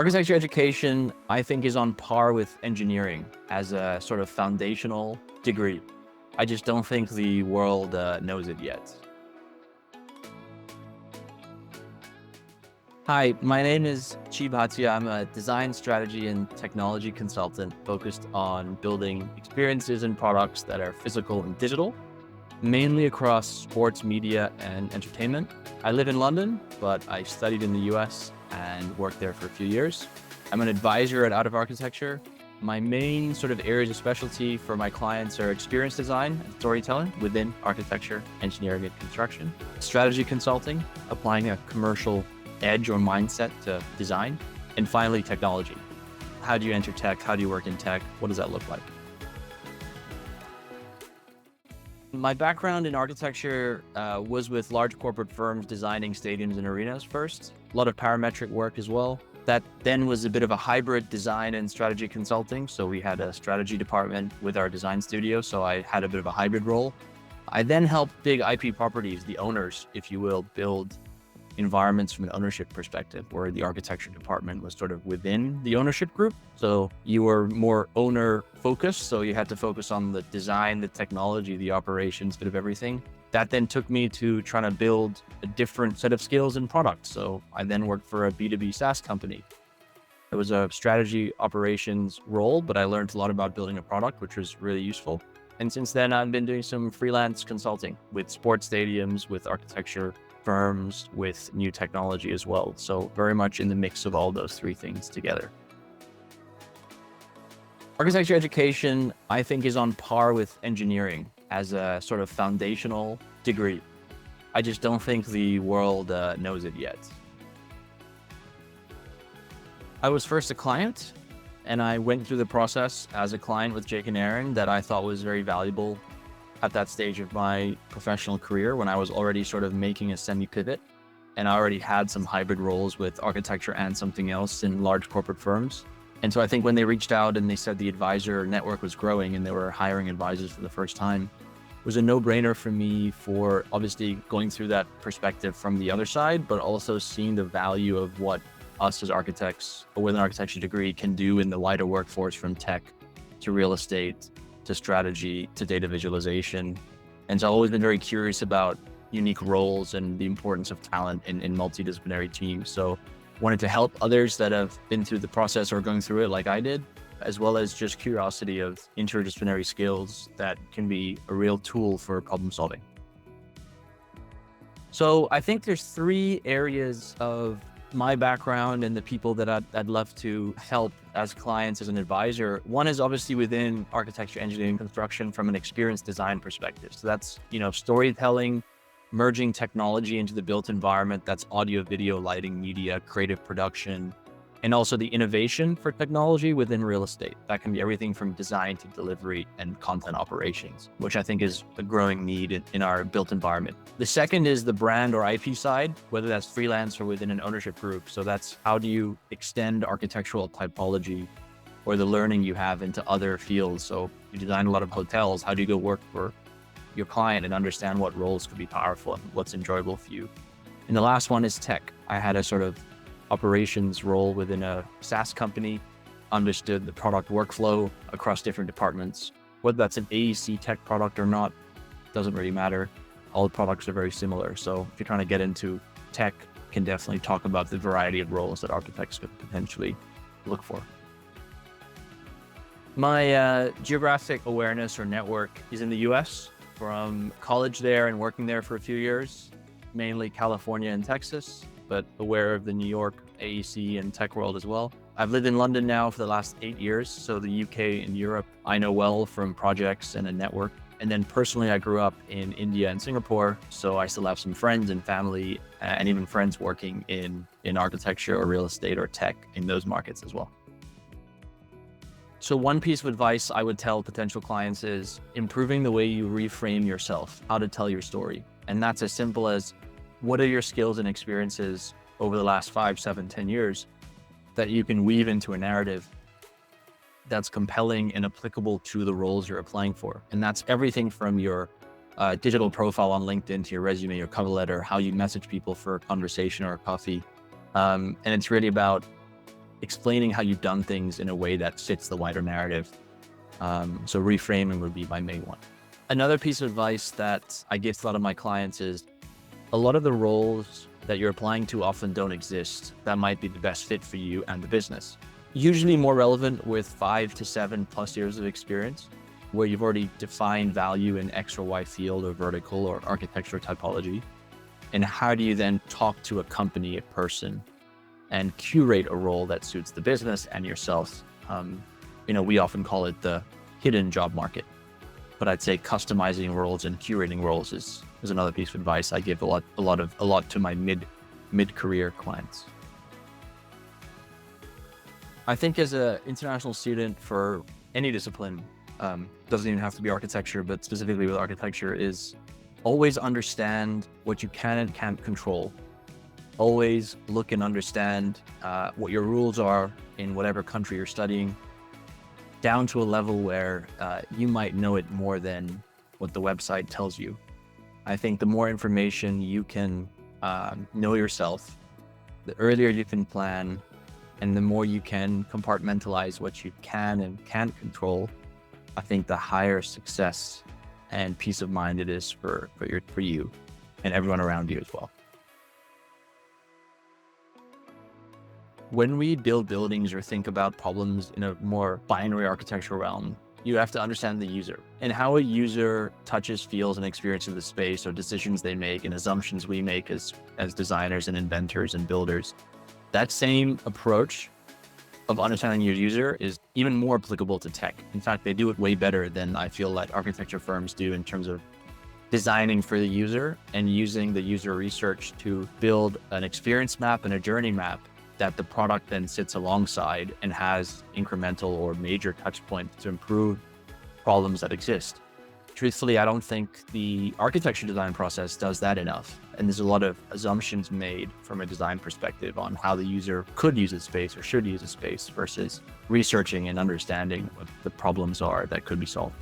Architecture education, I think, is on par with engineering as a sort of foundational degree. I just don't think the world knows it yet. Hi, my name is Bhatia. I'm a design strategy and technology consultant focused on building experiences and products that are physical and digital, mainly across sports, media, and entertainment. I live in London, but I studied in the US and worked there for a few years. I'm an advisor at Out of Architecture. My main sort of areas of specialty for my clients are experience design and storytelling within architecture, engineering, and construction, strategy consulting, applying a commercial edge or mindset to design, and finally, technology. How do you enter tech? How do you work in tech? What does that look like? My background in architecture was with large corporate firms designing stadiums and arenas first, a lot of parametric work as well. That then was a bit of a hybrid design and strategy consulting. So we had a strategy department with our design studio. So I had a bit of a hybrid role. I then helped big IP properties, the owners, if you will, build environments from an ownership perspective, where the architecture department was sort of within the ownership group. So you were more owner focused. So you had to focus on the design, the technology, the operations, bit of everything. That then took me to trying to build a different set of skills and products. So I then worked for a B2B SaaS company. It was a strategy operations role, but I learned a lot about building a product, which was really useful. And since then, I've been doing some freelance consulting with sports stadiums, with architecture firms, with new technology as well. So very much in the mix of all those three things together. Architecture education, I think, is on par with engineering as a sort of foundational degree. I just don't think the world knows it yet. I was first a client, and I went through the process as a client with Jake and Aaron that I thought was very valuable at that stage of my professional career, when I was already sort of making a semi-pivot, and I already had some hybrid roles with architecture and something else in large corporate firms. And so I think when they reached out and they said the advisor network was growing and they were hiring advisors for the first time, it was a no-brainer for me, for obviously going through that perspective from the other side, but also seeing the value of what us as architects with an architecture degree can do in the wider workforce, from tech to real estate to strategy to data visualization. And so I've always been very curious about unique roles and the importance of talent in multidisciplinary teams. So wanted to help others that have been through the process or going through it like I did, as well as just curiosity of interdisciplinary skills that can be a real tool for problem solving. So I think there's three areas of my background and the people that I'd love to help as clients, as an advisor. One is obviously within architecture, engineering, construction from an experience design perspective. So that's, storytelling, merging technology into the built environment. That's audio, video, lighting, media, creative production, and also the innovation for technology within real estate. That can be everything from design to delivery and content operations, which I think is a growing need in our built environment. The second is the brand or IP side, whether that's freelance or within an ownership group. So that's, how do you extend architectural typology or the learning you have into other fields? So you design a lot of hotels. How do you go work for your client and understand what roles could be powerful and what's enjoyable for you? And the last one is tech. I had a sort of operations role within a SaaS company, understood the product workflow across different departments. Whether that's an AEC tech product or not, doesn't really matter. All the products are very similar. So if you're trying to get into tech, can definitely talk about the variety of roles that architects could potentially look for. My geographic awareness or network is in the US, from college there and working there for a few years, mainly California and Texas, but aware of the New York AEC and tech world as well. I've lived in London now for the last 8 years, so the UK and Europe I know well from projects and a network. And then personally, I grew up in India and Singapore, so I still have some friends and family and even friends working in architecture or real estate or tech in those markets as well. So one piece of advice I would tell potential clients is improving the way you reframe yourself, how to tell your story. And that's as simple as, what are your skills and experiences over the last 5, 7, 10 years that you can weave into a narrative that's compelling and applicable to the roles you're applying for? And that's everything from your digital profile on LinkedIn to your resume, your cover letter, how you message people for a conversation or a coffee. And it's really about explaining how you've done things in a way that fits the wider narrative. So reframing would be my main one. Another piece of advice that I give to a lot of my clients is a lot of the roles that you're applying to often don't exist that might be the best fit for you and the business. Usually more relevant with 5 to 7+ years of experience, where you've already defined value in X or Y field or vertical or architecture typology. And how do you then talk to a company, a person, and curate a role that suits the business and yourself? We often call it the hidden job market, but I'd say customizing roles and curating roles is another piece of advice I give a lot to my mid-career clients. I think as an international student for any discipline, doesn't even have to be architecture, but specifically with architecture, is always understand what you can and can't control. Always look and understand what your rules are in whatever country you're studying, down to a level where you might know it more than what the website tells you. I think the more information you can know yourself, the earlier you can plan, and the more you can compartmentalize what you can and can't control, I think the higher success and peace of mind it is for you and everyone around you as well. When we build buildings or think about problems in a more binary architectural realm, you have to understand the user and how a user touches, feels, and experiences the space, or decisions they make and assumptions we make as designers and inventors and builders. That same approach of understanding your user is even more applicable to tech. In fact, they do it way better than I feel like architecture firms do in terms of designing for the user and using the user research to build an experience map and a journey map that the product then sits alongside and has incremental or major touch points to improve problems that exist. Truthfully, I don't think the architecture design process does that enough. And there's a lot of assumptions made from a design perspective on how the user could use a space or should use a space versus researching and understanding what the problems are that could be solved.